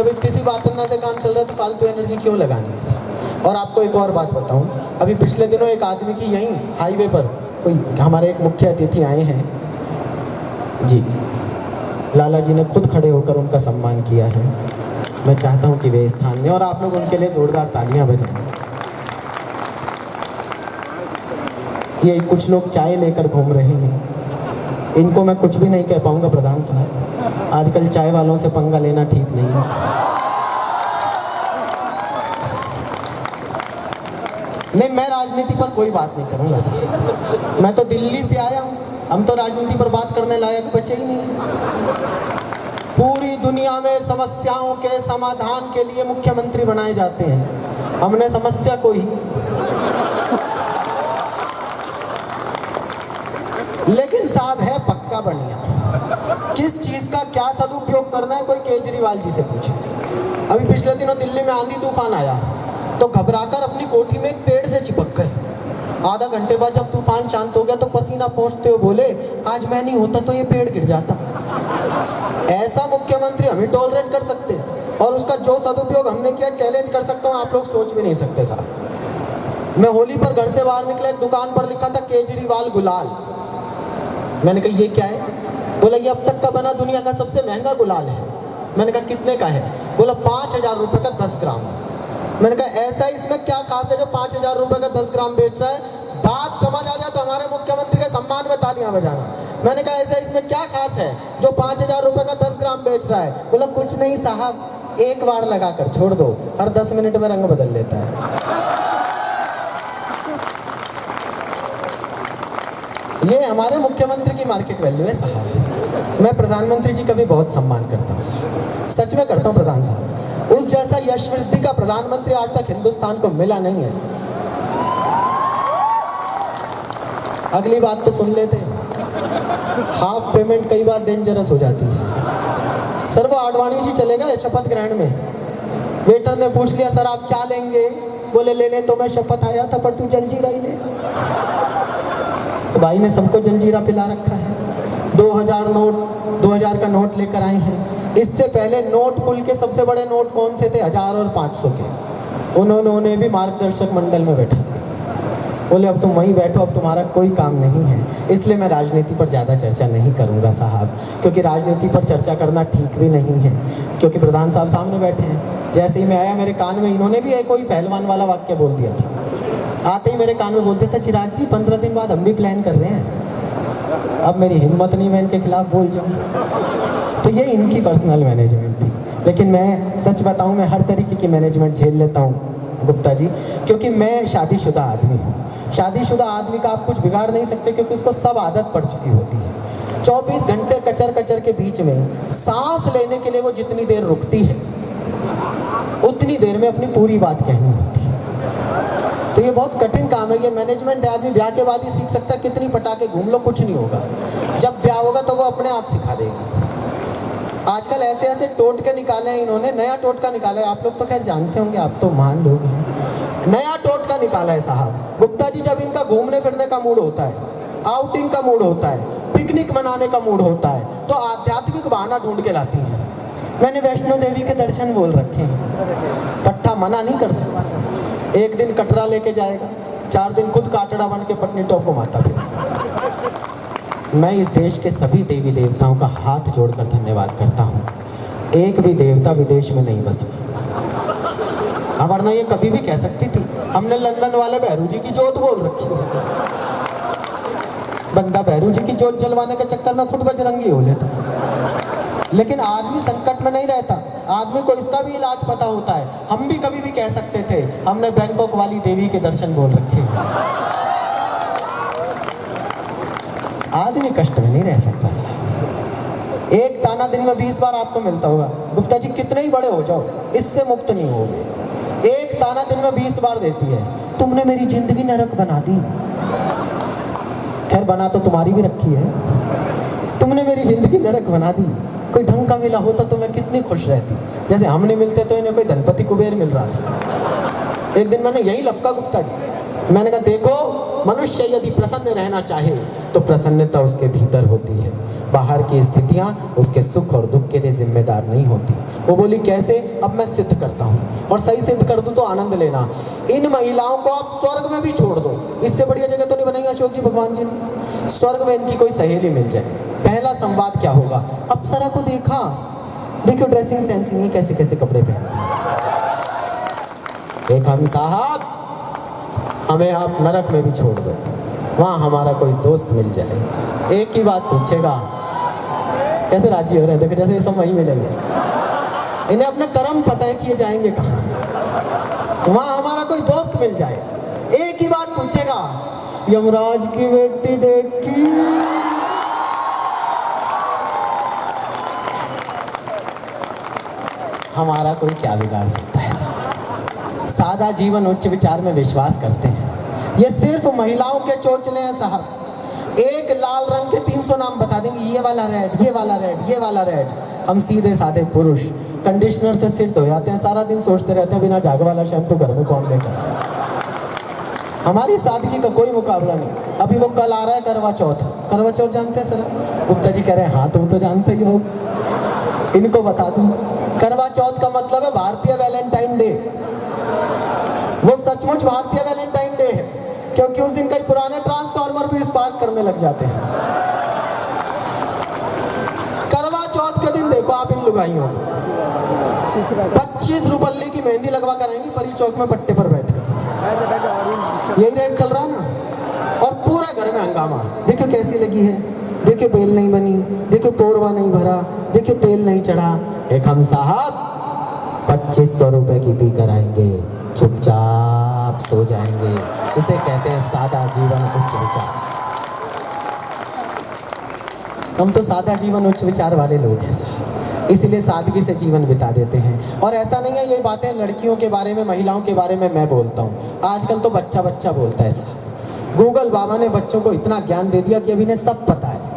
जब इतनी सी बात करना से काम चल रहा है तो फालतू एनर्जी क्यों लगानी है। और आपको एक और बात बताऊं, अभी पिछले दिनों एक आदमी की यहीं हाईवे पर कोई हमारे एक मुख्य अतिथि आए हैं जी, लाला जी ने खुद खड़े होकर उनका सम्मान किया है। मैं चाहता हूं कि वे स्थान में और आप लोग उनके लिए जोरदार तालियां बजाएं। ये कुछ लोग चाय लेकर घूम रहे हैं, इनको मैं कुछ भी नहीं कह पाऊंगा प्रधान साहब, आजकल चाय वालों से पंगा लेना ठीक नहीं है। नहीं, मैं राजनीति पर कोई बात नहीं करूंगा सर, मैं तो दिल्ली से आया हूं, हम तो राजनीति पर बात करने लायक बचे ही नहीं। पूरी दुनिया में समस्याओं के समाधान के लिए मुख्यमंत्री बनाए जाते हैं, हमने समस्या को ही, लेकिन साहब है पक्का बढ़िया, किस चीज का क्या सदुपयोग करना है कोई केजरीवाल जी से पूछे। अभी पिछले दिनों दिल्ली में आंधी तूफान आया तो घबराकर अपनी कोठी में एक पेड़ से चिपक गए। आधा घंटे बाद जब तूफान शांत हो गया तो पसीना पोंछते हुए बोले, आज मैं नहीं होता तो ये पेड़ गिर जाता। ऐसा मुख्यमंत्री हम ही टॉलरेट कर सकते हैं, और उसका जो सदुपयोग हमने किया चैलेंज कर सकता हूँ, आप लोग सोच भी नहीं सकते साहब। मैं होली पर घर से बाहर निकला, एक दुकान पर लिखा था केजरीवाल गुलाल। मैंने कहा ये क्या है? बोला ये अब तक का बना दुनिया का सबसे महंगा गुलाल है। मैंने कहा कितने का है? बोला 5,000 रुपये का 10 ग्राम। मैंने कहा ऐसा इसमें क्या खास है जो 5,000 रुपये का 10 ग्राम बेच रहा है? बात समझ आ जाए तो हमारे मुख्यमंत्री के सम्मान में तालियां बजाना। मैंने कहा ऐसा इसमें क्या खास है जो 5,000 रुपये का 10 ग्राम बेच रहा है? बोला कुछ नहीं साहब, एक बार लगा कर छोड़ दो, हर 10 मिनट में रंग बदल लेता है। ये हमारे मुख्यमंत्री की मार्केट वैल्यू है साहब। मैं प्रधानमंत्री जी का भी बहुत सम्मान करता हूँ साहब, सच में करता हूँ प्रधान साहब। उस जैसा यश वृद्धि का प्रधानमंत्री आज तक हिंदुस्तान को मिला नहीं है। अगली बात तो सुन लेते, हाफ पेमेंट कई बार डेंजरस हो जाती है। सर वो आडवाणी जी चले गए शपथ ग्रहण में, वेटर ने पूछ लिया सर आप क्या लेंगे? बोले लेने तो मैं शपथ आया था पर तू जलजीरा ही ले। तो भाई ने सबको जलजीरा पिला रखा है। 2000 का नोट लेकर आए हैं। इससे पहले नोट कुल के सबसे बड़े नोट कौन से थे? 1000 और 500 के। उन्होंने भी मार्गदर्शक मंडल में बैठा। बोले अब तुम वहीं बैठो, अब तुम्हारा कोई काम नहीं है। इसलिए मैं राजनीति पर ज़्यादा चर्चा नहीं करूंगा साहब, क्योंकि राजनीति पर चर्चा करना ठीक भी नहीं है। क्योंकि प्रधान साहब सामने बैठे हैं, जैसे ही मैं आया मेरे कान में इन्होंने भी कोई पहलवान वाला वाक्य बोल दिया था। आते ही मेरे कान में बोलते थे चिराग जी 15 दिन बाद हम भी प्लान कर रहे हैं। अब मेरी हिम्मत नहीं मैं इनके खिलाफ बोल जाऊँ। तो ये इनकी पर्सनल मैनेजमेंट थी, लेकिन मैं सच बताऊं मैं हर तरीके की मैनेजमेंट झेल लेता हूं गुप्ता जी, क्योंकि मैं शादीशुदा आदमी हूं। शादीशुदा आदमी का आप कुछ बिगाड़ नहीं सकते, क्योंकि उसको सब आदत पड़ चुकी होती है। 24 घंटे कचर कचर के बीच में सांस लेने के लिए वो जितनी देर रुकती है उतनी देर में अपनी पूरी बात कहनी होती है। तो ये बहुत कठिन काम है, ये मैनेजमेंट है। आदमी ब्याह के बाद ही सीख सकता है, कितनी पटाखे घूम लो कुछ नहीं होगा। जब ब्याह होगा तो वो अपने आप सिखा देगी। आजकल ऐसे ऐसे टोटके निकाले हैं इन्होंने, नया टोटका निकाला है, आप लोग तो खैर जानते होंगे, आप तो महान लोग हैं। नया टोटका निकाला है साहब गुप्ता जी। जब इनका घूमने फिरने का मूड होता है, आउटिंग का मूड होता है, पिकनिक मनाने का मूड होता है, तो आध्यात्मिक बहाना ढूंढ के लाती हैं। मैंने वैष्णो देवी के दर्शन बोल रखे हैं, पट्टा मना नहीं कर सकता। एक दिन कटरा लेके जाएगा, 4 दिन खुद काटड़ा बन के पटनी टॉप घुमाता फिर। मैं इस देश के सभी देवी देवताओं का हाथ जोड़कर धन्यवाद करता हूँ। एक भी देवता विदेश में नहीं बसा, वरना ये कभी भी कह सकती थी हमने लंदन वाले भैरू जी की जोत बोल रखी है। बंदा भैरू जी की जोत जलवाने के चक्कर में खुद बजरंगी हो लेता। लेकिन आदमी संकट में नहीं रहता, आदमी को इसका भी इलाज पता होता है। हम भी कभी भी कह सकते थे हमने बैंकॉक वाली देवी के दर्शन बोल रखे। आदमी कष्ट में नहीं रह सकता। एक ताना दिन में 20 बार आपको मिलता होगा गुप्ता जी, कितने ही बड़े हो जाओ इससे मुक्त नहीं होगे। एक ताना दिन में 20 बार देती है, तुमने मेरी जिंदगी नरक बना दी। खैर बना तो तुम्हारी भी रखी है, तुमने मेरी जिंदगी नरक बना दी। कोई ढंग का मिला होता तो मैं कितनी खुश रहती। जैसे हम नहीं मिलते तो इन्हें कोई धनपति कुबेर मिल रहा था। एक दिन मैंने यही लपका गुप्ता जी, मैंने कहा देखो मनुष्य यदि प्रसन्न रहना चाहे तो प्रसन्नता उसके भीतर होती है। बाहर की स्थितियाँ उसके सुख और दुख के लिए जिम्मेदार नहीं होती। वो बोली कैसे? अब मैं सिद्ध करता हूँ, और सही सिद्ध कर दूँ तो आनंद लेना। इन महिलाओं को आप स्वर्ग में भी छोड़ दो, इससे बढ़िया जगह तो नहीं बनाई अशोक जी भगवान जी ने। स्वर्ग में इनकी कोई सहेली मिल जाए, पहला संवाद क्या होगा? अप्सरा को देखा, देखो ड्रेसिंग सेंस नहीं, कैसे कैसे कपड़े पहने। एक हम साहब, हमें आप नरक में भी छोड़ दो, वहाँ हमारा कोई दोस्त मिल जाए, एक ही बात पूछेगा, कैसे राजी हो रहे हैं? देखो जैसे ये सब वहीं मिलेंगे, इन्हें अपने कर्म पता है कि ये जाएंगे कहाँ। वहाँ हमारा कोई दोस्त मिल जाए, एक ही बात पूछेगा, यमराज की बेटी देखी? हमारा कोई क्या बिगाड़ सकता है? सादा जीवन उच्च विचार में विश्वास करते हैं। ये सिर्फ महिलाओं के चोचले हैं साहब। एक लाल रंग के 300 नाम बता देंगे, ये वाला रेड, ये वाला रेड, ये वाला रेड। हम सीधे साधे पुरुष कंडीशनर से सिर धो जाते हैं, सारा दिन सोचते रहते हैं बिना झाग वाला शैम्पू घर में कौन लेकर आए। हमारी सादगी का कोई मुकाबला नहीं। अभी वो कल आ रहा है करवा चौथ। करवा चौथ जानते हैं सर? गुप्ता जी कह रहे हैं हाँ तुम तो जानते ही हो। इनको बता दूं, करवा चौथ का मतलब है भारतीय वैलेंटाइन डे। वो सचमुच भारतीय वैलेंटाइन डे है, क्योंकि उस दिन कई पुराने ट्रांसफार्मर भी स्पार्क करने लग जाते हैं। करवा चौथ के दिन देखो आप इन लुगाइयों को 25 रुपये की मेहंदी लगवा कर आएंगी परी चौक में पट्टे पर बैठकर। यही रेट चल रहा है ना, और पूरा घर में हंगामा। देखो कैसी लगी है, देखो बेल नहीं बनी, देखो पोरवा नहीं भरा, देखो तेल नहीं चढ़ा। एक हम साहब 2500 रुपए की पी कर आएंगे, चुपचाप सो जाएंगे। इसे कहते हैं सादा जीवन उच्च विचार। हम तो सादा जीवन उच्च विचार वाले लोग हैं साहब, इसीलिए सादगी से जीवन बिता देते हैं। और ऐसा नहीं है ये बातें लड़कियों के बारे में, महिलाओं के बारे में मैं बोलता हूँ, आजकल तो बच्चा बच्चा बोलता है साहब। गूगल बाबा ने बच्चों को इतना ज्ञान दे दिया कि अभी इन्हें सब पता है।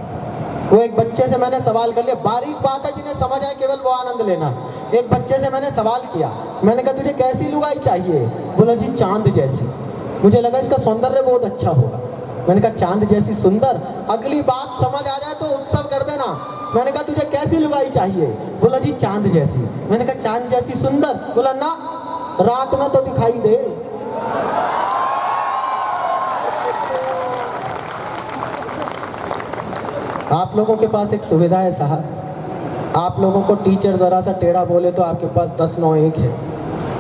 वो एक बच्चे से मैंने सवाल कर लिया, बारीक बात है जिन्हें समझ आए केवल वो आनंद लेना। एक बच्चे से मैंने सवाल किया, मैंने कहा तुझे कैसी लुगाई चाहिए? बोला जी चांद जैसी। मुझे लगा इसका सौंदर्य बहुत अच्छा होगा। मैंने कहा चांद जैसी सुंदर, अगली बात समझ आ जाए तो उत्सव कर देना। मैंने कहा तुझे कैसी लुगाई चाहिए? बोला जी चांद जैसी। मैंने कहा चांद जैसी सुंदर? बोला ना, रात में तो दिखाई दे। आप लोगों के पास एक सुविधा है साहब, आप लोगों को टीचर ज़रा सा टेढ़ा बोले तो आपके पास 1091 है,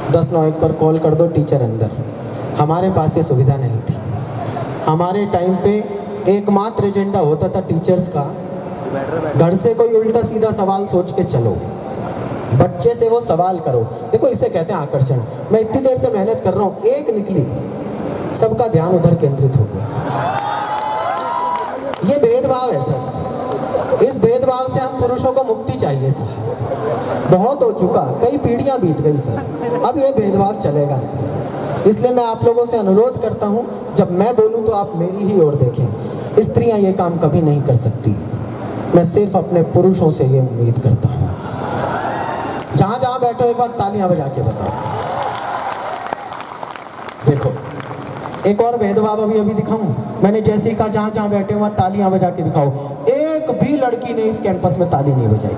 1091 पर कॉल कर दो, टीचर अंदर। हमारे पास ये सुविधा नहीं थी। हमारे टाइम पे एकमात्र एजेंडा होता था टीचर्स का, घर से कोई उल्टा सीधा सवाल सोच के चलो, बच्चे से वो सवाल करो। देखो इसे कहते हैं आकर्षण। मैं इतनी देर से मेहनत कर रहा हूँ, एक निकली, सबका ध्यान उधर केंद्रित हो गया। ये भेदभाव है सर, इस भेदभाव से हम पुरुषों को मुक्ति चाहिए सर। बहुत हो चुका, कई पीढ़ियां बीत गई सर, अब ये भेदभाव चलेगा नहीं। इसलिए मैं आप लोगों से अनुरोध करता हूं, जब मैं बोलूं तो आप मेरी ही ओर देखें। स्त्रियां ये काम कभी नहीं कर सकती, मैं सिर्फ अपने पुरुषों से ये उम्मीद करता हूं। जहां जहां बैठो एक बार तालियां बजा के बताओ। देखो एक और भेदभाव अभी अभी दिखाऊं, मैंने जैसे ही कहा जहां जहां बैठे वहां तालियां बजा के दिखाओ। एक भी लड़की ने इस कैंपस में ताली नहीं बजाई।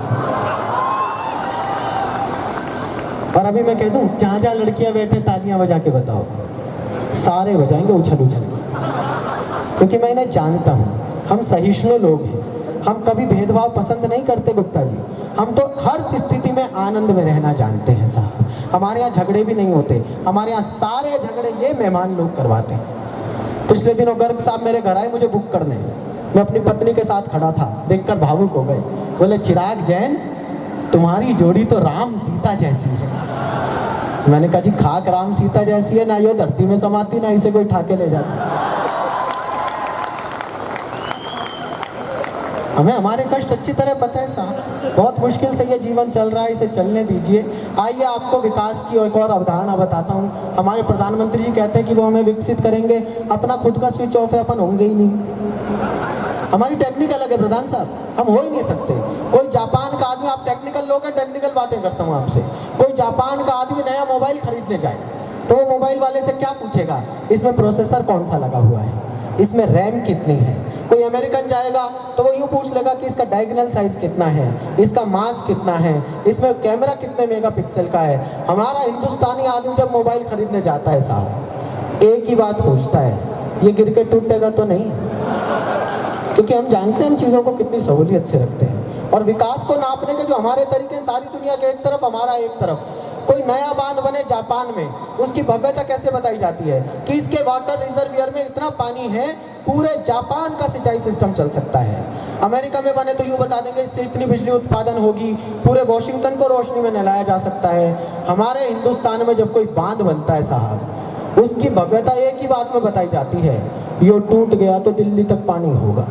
और अभी मैं कह दूं जहां जहां लड़कियां बैठे तालियां बजा के बताओ, सारे बजाएंगे उछल उछल के, क्योंकि मैं इन्हें जानता हूं। हम सहिष्णु लोग हैं, हम कभी भेदभाव पसंद नहीं करते गुप्ता जी। हम तो हर स्थिति में आनंद में रहना जानते हैं साहब। हमारे यहाँ झगड़े भी नहीं होते, हमारे यहाँ सारे झगड़े ये मेहमान लोग करवाते हैं। पिछले दिनों गर्ग साहब मेरे घर आए मुझे बुक करने, मैं अपनी पत्नी के साथ खड़ा था, देखकर भावुक हो गए। बोले चिराग जैन तुम्हारी जोड़ी तो राम सीता जैसी है। मैंने कहा जी खाक राम सीता जैसी है, ना ये धरती में समाती ना इसे कोई ठाके ले जाता। हमें हमारे कष्ट अच्छी तरह पता है साहब, बहुत मुश्किल से ये जीवन चल रहा है, इसे चलने दीजिए। आइए आपको विकास की एक और अवधारणा बताता हूँ। हमारे प्रधानमंत्री जी कहते हैं कि वो हमें विकसित करेंगे, अपना खुद का स्विच ऑफ है, अपन होंगे ही नहीं। हमारी टेक्निक अलग है प्रधान साहब, हम हो ही नहीं सकते। कोई जापान का आदमी, आप टेक्निकल लोग हैं, टेक्निकल बातें करता हूँ आपसे। कोई जापान का आदमी नया मोबाइल खरीदने जाए तो वो मोबाइल वाले से क्या पूछेगा? इसमें प्रोसेसर कौन सा लगा हुआ है, इसमें रैम कितनी है, कोई अमेरिकन जाएगा तो वो यूँ पूछ लेगा कि इसका डायगोनल साइज कितना है, इसका मास कितना है, इसमें कैमरा कितने मेगापिक्सल का है। हमारा हिंदुस्तानी आदमी जब मोबाइल खरीदने जाता है साहब, एक ही बात पूछता है, ये गिर के टूटेगा तो नहीं? क्योंकि हम जानते हैं हम चीज़ों को कितनी सहूलियत से रखते हैं। और विकास को नापने के जो हमारे तरीके, सारी दुनिया के एक तरफ, हमारा एक तरफ। कोई नया बांध बने जापान में, उसकी भव्यता कैसे बताई जाती है कि इसके वाटर रिजर्वियर में इतना पानी है, पूरे जापान का सिंचाई सिस्टम चल सकता है। अमेरिका में बने तो यूँ बता देंगे इससे इतनी बिजली उत्पादन होगी, पूरे वॉशिंगटन को रोशनी में नहलाया जा सकता है। हमारे हिंदुस्तान में जब कोई बांध बनता है साहब, उसकी भव्यता एक ही बात में बताई जाती है, ये टूट गया तो दिल्ली तक पानी होगा।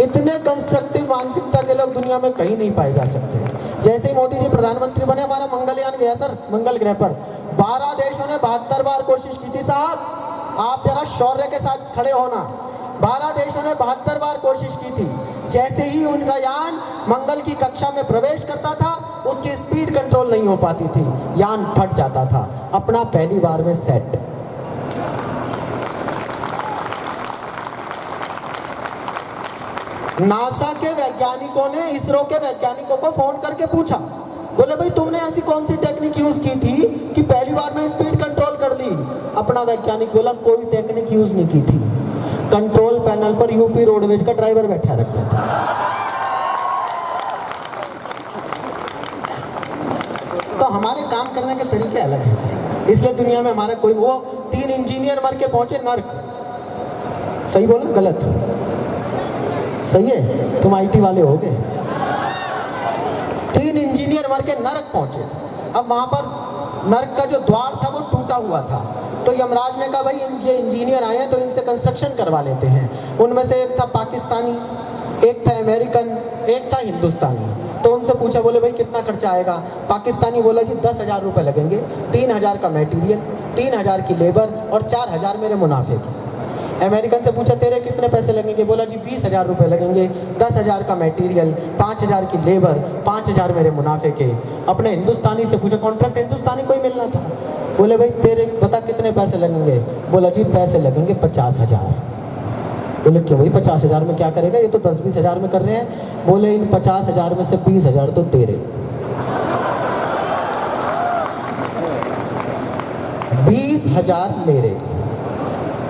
इतने कंस्ट्रक्टिव मानसिकता के लोग दुनिया में कहीं नहीं पाए जा सकते। जैसे ही मोदी जी प्रधानमंत्री बने, हमारा मंगलयान गया सर मंगल ग्रह पर, 12 देशों ने 72 बार कोशिश की थी साहब। आप जरा शौर्य के साथ खड़े होना। 12 देशों ने 72 बार कोशिश की थी। जैसे ही उनका यान मंगल की कक्षा में प्रवेश करता था, उसकी स्पीड कंट्रोल नहीं हो पाती थी, यान फट जाता था। अपना पहली बार में सेट। नासा के वैज्ञानिकों ने इसरो के वैज्ञानिकों को फोन करके पूछा, बोले भाई तुमने ऐसी कौन सी टेक्निक यूज की थी कि पहली बार में स्पीड कंट्रोल कर ली? अपना वैज्ञानिक बोला कोई टेक्निक यूज नहीं की थी, कंट्रोल पैनल पर यूपी रोडवेज का ड्राइवर बैठा रखा था। तो हमारे काम करने के तरीके अलग हैं सर, इसलिए दुनिया में हमारा कोई, वो 3 इंजीनियर मर के पहुंचे नर्क। सही बोला गलत? सही है, तुम आईटी वाले हो गए। 3 इंजीनियर मर के नरक पहुंचे। अब वहां पर नरक का जो द्वार था वो टूटा हुआ था, तो यमराज ने कहा भाई ये इंजीनियर आए हैं तो इनसे कंस्ट्रक्शन करवा लेते हैं। उनमें से एक था पाकिस्तानी, एक था अमेरिकन, एक था हिंदुस्तानी। तो उनसे पूछा, बोले भाई कितना खर्चा आएगा? पाकिस्तानी बोला जी 10,000 रुपये लगेंगे, 3,000 का मटेरियल, 3,000 की लेबर और 4,000 मेरे मुनाफे की। अमेरिकन से पूछा तेरे कितने पैसे लगेंगे? बोला जी 20,000 रुपये लगेंगे, 10,000 का मटेरियल, 5,000 की लेबर, 5,000 मेरे मुनाफे के। अपने हिंदुस्तानी से पूछा, कॉन्ट्रैक्ट हिंदुस्तानी को ही मिलना था। बोले भाई तेरे बता कितने पैसे लगेंगे? बोला जी पैसे लगेंगे 50,000। बोले क्यों भाई 50,000 में क्या करेगा, ये तो 10-20 हज़ार में कर रहे हैं। बोले इन 50,000 में से 20,000 तो तेरे, 20,000 मेरे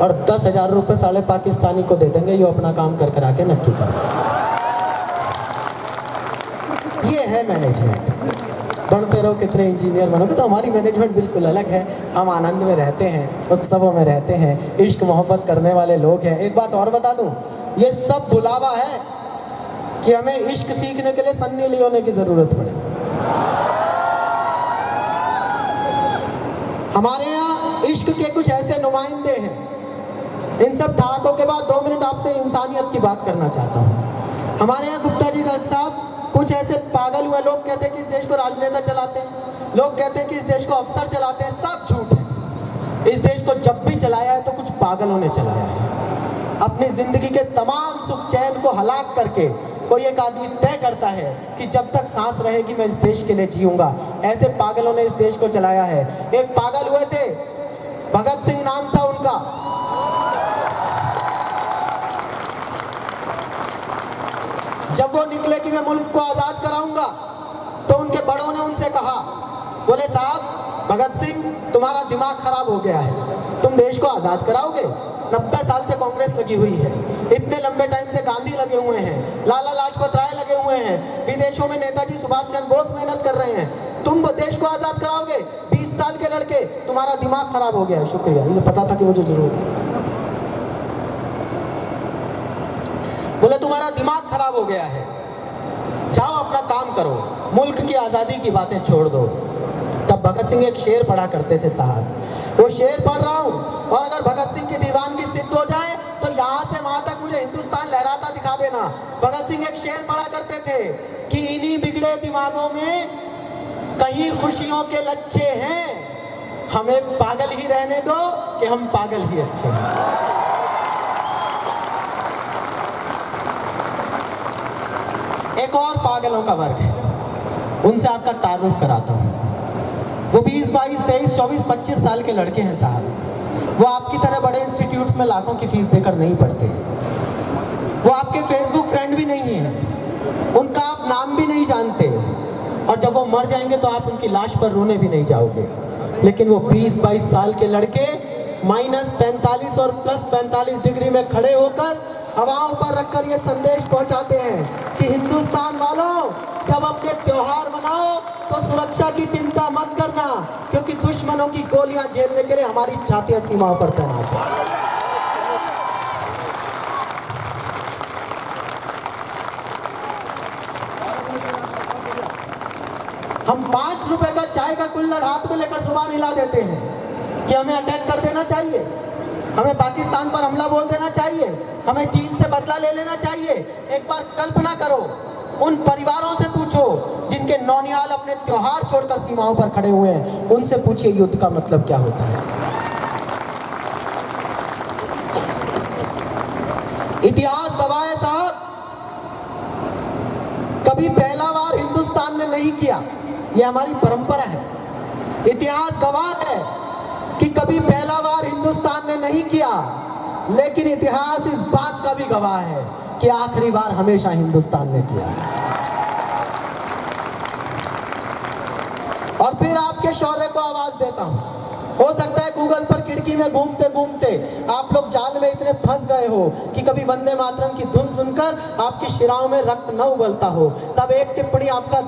और 10,000 रुपये साले पाकिस्तानी को दे देंगे, ये अपना काम कर करा के नक्की कर। ये है मैनेजमेंट। बनते रहो कितने इंजीनियर बनोगे, तो हमारी मैनेजमेंट बिल्कुल अलग है। हम आनंद में रहते हैं, उत्सवों में रहते हैं, इश्क मोहब्बत करने वाले लोग हैं। एक बात और बता दूं, ये सब बुलावा है कि हमें इश्क सीखने के लिए सन्नी लियोनी की जरूरत पड़े। हमारे यहाँ इश्क के कुछ ऐसे नुमाइंदे हैं। इन सब ठहाकों के बाद 2 मिनट आपसे इंसानियत की बात करना चाहता हूँ। हमारे यहाँ गुप्ता जी डॉक्टर साहब, कुछ ऐसे पागल हुए लोग कहते हैं कि इस देश को राजनेता चलाते हैं, लोग कहते हैं कि इस देश को अफसर चलाते हैं। सब झूठ है। इस देश को जब भी चलाया है तो कुछ पागलों ने चलाया है। अपनी जिंदगी के तमाम सुख चैन को हलाक करके कोई एक आदमी तय करता है कि जब तक सांस रहेगी मैं इस देश के लिए जीऊंगा। ऐसे पागलों ने इस देश को चलाया है। एक पागल हुए थे, भगत सिंह नाम था उनका। जब वो निकले कि मैं मुल्क को आजाद कराऊंगा, तो उनके बड़ों ने उनसे कहा, बोले साहब भगत सिंह तुम्हारा दिमाग खराब हो गया है, तुम देश को आजाद कराओगे? 90 साल से कांग्रेस लगी हुई है, इतने लंबे टाइम से गांधी लगे हुए हैं, लाला लाजपत राय लगे हुए हैं, विदेशों में नेताजी सुभाष चंद्र बोस मेहनत कर रहे हैं, तुम देश को आजाद कराओगे? 20 साल के लड़के, तुम्हारा दिमाग खराब हो गया है। शुक्रिया, ये पता था कि मुझे जरूरत है। बोले तुम्हारा दिमाग खराब हो गया है, जाओ अपना काम करो, मुल्क की आज़ादी की बातें छोड़ दो। तब भगत सिंह एक शेर पढ़ा करते थे साहब, वो शेर पढ़ रहा हूँ, और अगर भगत सिंह की दीवानगी सिद्ध हो जाए तो यहाँ से वहाँ तक मुझे हिंदुस्तान लहराता दिखा देना। भगत सिंह एक शेर पढ़ा करते थे कि इन्हीं बिगड़े दिमागों में कहीं खुशियों के लच्छे हैं, हमें पागल ही रहने दो कि हम पागल ही अच्छे हैं। एक और पागलों का वर्ग है, उनसे आपका तारुफ कराता हूँ। वो 20, 22, 23, 24, 25 साल के लड़के हैं साहब। वो आपकी तरह बड़े इंस्टीट्यूट्स में लाखों की फीस देकर नहीं पढ़ते। वो आपके फेसबुक फ्रेंड भी नहीं है, उनका आप नाम भी नहीं जानते, और जब वो मर जाएंगे तो आप उनकी लाश पर रोने भी नहीं जाओगे। लेकिन वो 20-22 साल के लड़के -45 और +45 डिग्री में खड़े होकर हवाओं पर रखकर ये संदेश पहुंचाते हैं कि हिंदुस्तान वालों, जब अपने त्योहार मनाओ तो सुरक्षा की चिंता मत करना, क्योंकि दुश्मनों की गोलियां झेलने के लिए हमारी छातियां सीमाओं पर तैनात हैं। हम 5 रुपए का चाय का कुल्हड़ हाथ में लेकर जुबान हिला देते हैं कि हमें अटैक कर देना चाहिए, हमें पाकिस्तान पर हमला बोल देना चाहिए, हमें चीन से बदला ले लेना चाहिए। एक बार कल्पना करो, उन परिवारों से पूछो जिनके नौनियाल अपने त्योहार छोड़कर सीमाओं पर खड़े हुए हैं, उनसे पूछिए युद्ध का मतलब क्या होता है। इतिहास गवाह है साहब, कभी पहला वार हिंदुस्तान ने नहीं किया, ये हमारी परंपरा है। इतिहास गवाह है कि कभी पहला वार हिंदुस्तान ने नहीं किया, लेकिन इतिहास इस बात का भी गवाह है कि आखिरी बार हमेशा हिंदुस्तान ने किया। और फिर आपके शौर्य को आवाज देता हूं। हो सकता है गूगल पर खिड़की में घूमते घूमते आप लोग जाल में इतने फंस गए हो कि कभी वंदे मातरम की धुन सुनकर आपकी शिराओं में रक्त न उबलता हो, तब एक टिप्पणी आपका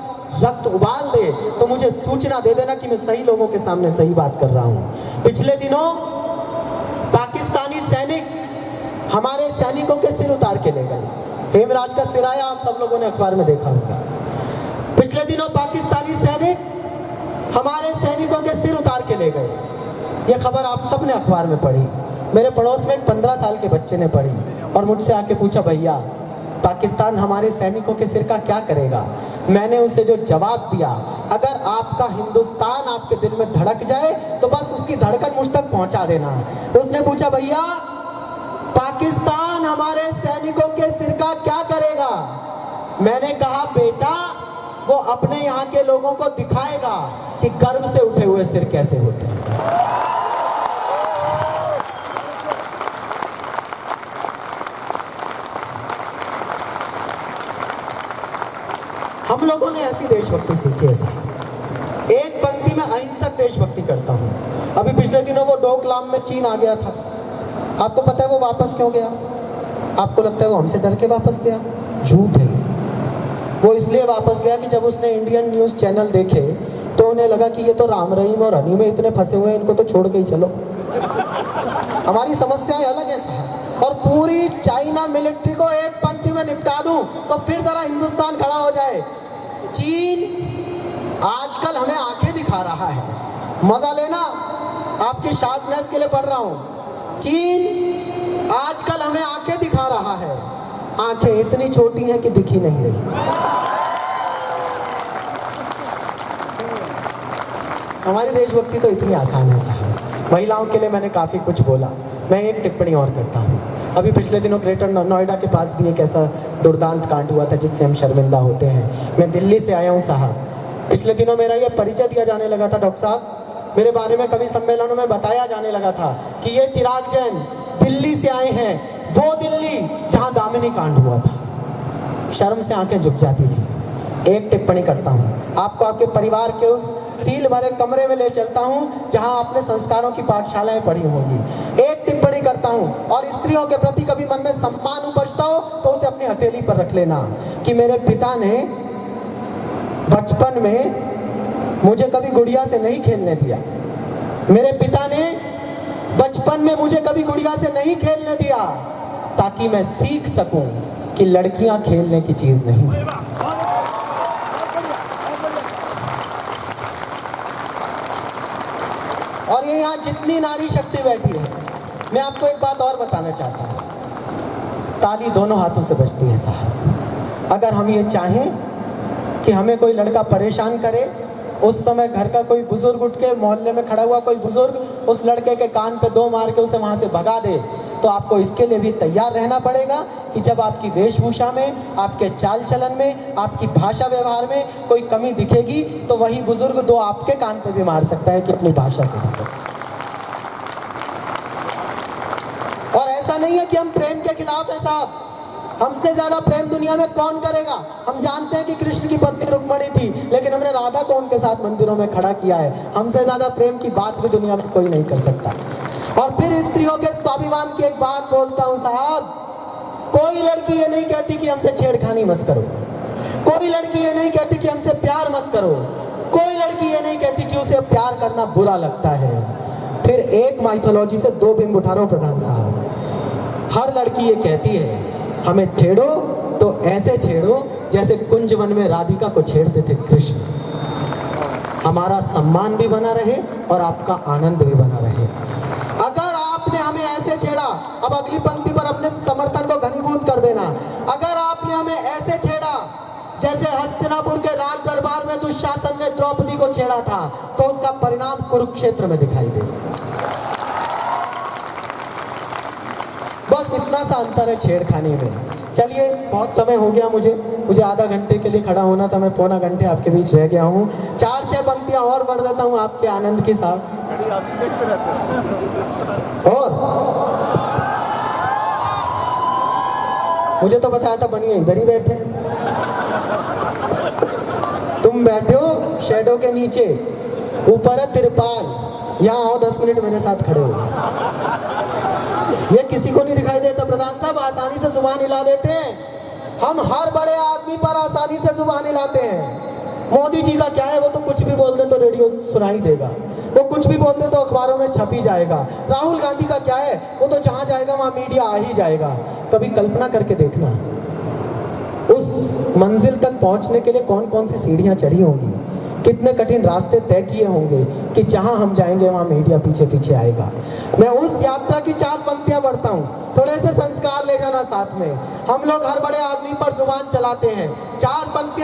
रक्त उबाल दे तो मुझे सूचना दे देना कि मैं सही लोगों के सामने सही बात कर रहा हूं। पिछले दिनों पाकिस्तानी सैनिक हमारे सैनिकों के सिर उतार के ले गए। हेमराज का सिराया आप सब लोगों ने अखबार में देखा होगा। पिछले दिनों पाकिस्तानी सैनिक हमारे सैनिकों के सिर उतार के ले गए। यह खबर आप सब ने अखबार में पढ़ी। मेरे पड़ोस में एक 15 साल के बच्चे ने पढ़ी और मुझसे आके पूछा, भैया पाकिस्तान हमारे सैनिकों के सिर का क्या करेगा? मैंने उसे जो जवाब दिया, अगर आपका हिंदुस्तान आपके दिल में धड़क जाए तो बस उसकी धड़कन मुझ तक पहुंचा देना। उसने पूछा, भैया पाकिस्तान हमारे सैनिकों के सिर का क्या करेगा? मैंने कहा, बेटा वो अपने यहाँ के लोगों को दिखाएगा कि गर्व से उठे हुए सिर कैसे होते हैं। हम लोगों ने ऐसी देशभक्ति सीखी है साहब। एक पंक्ति में अहिंसक देशभक्ति करता हूं। अभी पिछले दिनों वो डोकलाम में चीन आ गया था, आपको पता है वो वापस क्यों गया? आपको लगता है वो हमसे डर के वापस गया? झूठ है। वो इसलिए वापस गया कि जब उसने इंडियन न्यूज़ चैनल देखे तो उन्हें लगा कि ये तो राम रहीम और हनी में इतने फंसे हुए हैं, इनको तो छोड़ के ही चलो। हमारी समस्याएं अलग है साहब, और पूरी चाइना मिलिट्री को एक पंक्ति में निपटा दूं तो फिर जरा हिंदुस्तान खड़ा हो जाए। चीन आजकल हमें आंखें दिखा रहा है, मजा लेना, आपकी शार्पनेस के लिए पढ़ रहा हूं। चीन आजकल हमें आंखें दिखा रहा है, आंखें इतनी छोटी हैं कि दिख ही नहीं रही। हमारी देशभक्ति तो इतनी आसान है साहब। महिलाओं के लिए मैंने काफ़ी कुछ बोला, मैं एक टिप्पणी और करता हूँ। अभी पिछले दिनों ग्रेटर नोएडा के पास भी एक ऐसा दुर्दांत कांड हुआ था जिससे हम शर्मिंदा होते हैं। मैं दिल्ली से आया हूँ साहब। पिछले दिनों मेरा ये परिचय दिया जाने लगा था, डॉक्टर साहब मेरे बारे में कवि सम्मेलनों में बताया जाने लगा था कि ये चिराग जैन दिल्ली से आए हैं, वो दिल्ली जहाँ दामिनी कांड हुआ था। शर्म से आंखें झुक जाती थी। एक टिप्पणी करता हूँ, आपको आपके परिवार के उस सील भरे कमरे में ले चलता हूँ जहाँ आपने संस्कारों की पाठशालाएं पढ़ी होंगी। एक टिप्पणी करता हूँ, और स्त्रियों के प्रति कभी मन में सम्मान उपजता हो तो उसे अपनी हथेली पर रख लेना कि मेरे पिता ने बचपन में मुझे कभी गुड़िया से नहीं खेलने दिया। मेरे पिता ने बचपन में मुझे कभी गुड़िया से नहीं खेलने दिया ताकि मैं सीख सकूं कि लड़कियां खेलने की चीज नहीं। और ये यहाँ जितनी नारी शक्ति बैठी है, मैं आपको एक बात और बताना चाहता हूँ, ताली दोनों हाथों से बजती है साहब। अगर हम ये चाहें कि हमें कोई लड़का परेशान करे, उस समय घर का कोई बुजुर्ग उठ के, मोहल्ले में खड़ा हुआ कोई बुजुर्ग उस लड़के के कान पे 2 मार के उसे वहां से भगा दे, तो आपको इसके लिए भी तैयार रहना पड़ेगा कि जब आपकी वेशभूषा में, आपके चाल चलन में, आपकी भाषा व्यवहार में कोई कमी दिखेगी तो वही बुजुर्ग 2 आपके कान पे भी मार सकता है कि अपनी भाषा से दिखे। और ऐसा नहीं है कि हम प्रेम के खिलाफ है साहब, हमसे ज्यादा प्रेम दुनिया में कौन करेगा? हम जानते हैं कि कृष्ण की पत्नी रुक्मणी थी, लेकिन हमने राधा को उनके साथ मंदिरों में खड़ा किया है। हमसे ज्यादा प्रेम की बात भी दुनिया में कोई नहीं कर सकता। और फिर स्त्रियों के स्वाभिमान की एक बात बोलता हूं साहब, कोई लड़की ये नहीं कहती कि हमसे छेड़खानी मत करो, कोई लड़की ये नहीं कहती कि हमसे प्यार मत करो, कोई लड़की ये नहीं कहती कि उसे प्यार करना बुरा लगता है। फिर एक माइथोलॉजी से दो बिंब उठा रहा हूं प्रधान साहब। हर लड़की ये कहती है हमें छेड़ो तो ऐसे छेड़ो जैसे कुंज वन में राधिका को छेड़ते थे कृष्ण। हमारा सम्मान भी बना रहे और आपका आनंद भी बना रहे। अगर आपने हमें ऐसे छेड़ा, अब अगली पंक्ति पर अपने समर्थन को घनीभूत कर देना, अगर आपने हमें ऐसे छेड़ा जैसे हस्तिनापुर के राज दरबार में दुशासन ने द्रौपदी को छेड़ा था, तो उसका परिणाम कुरुक्षेत्र में दिखाई देगा। बस इतना सा अंतर है छेड़खानी में। चलिए, बहुत समय हो गया, मुझे आधा घंटे के लिए खड़ा होना था, मैं पौना घंटे आपके बीच रह गया हूँ। 4-6 पंक्तियां और बढ़ देता हूँ आपके आनंद के साथ। और मुझे तो बताया था बनिए इधर ही बैठे, तुम बैठे हो शैडो के नीचे, ऊपर है तिरपाल, यहाँ आओ 10 मिनट मेरे साथ खड़े हो। ये किसी को नहीं दिखाई देता प्रधान साहब, आसानी से जुबान हिला देते हैं। हम हर बड़े आदमी पर आसानी से जुबान हिलाते हैं। मोदी जी का क्या है, वो तो कुछ भी बोल दे तो रेडियो सुनाई देगा, वो कुछ भी बोल दे तो अखबारों में छप ही जाएगा। राहुल गांधी का क्या है, वो तो जहां जाएगा वहां मीडिया आ ही जाएगा। कभी कल्पना करके देखना उस मंजिल तक पहुंचने के लिए कौन कौन सी सीढ़ियां चढ़ी होंगी, कितने कठिन रास्ते तय किए होंगे कि जहां हम जाएंगे वहां मीडिया पीछे पीछे आएगा। मैं उस यात्रा की 4 पंक्तियां बढ़ता हूं, थोड़े से संस्कार ले जाना साथ में। हम लोग हर बड़े आदमी पर जुबान चलाते हैं, 4 पंक्तियां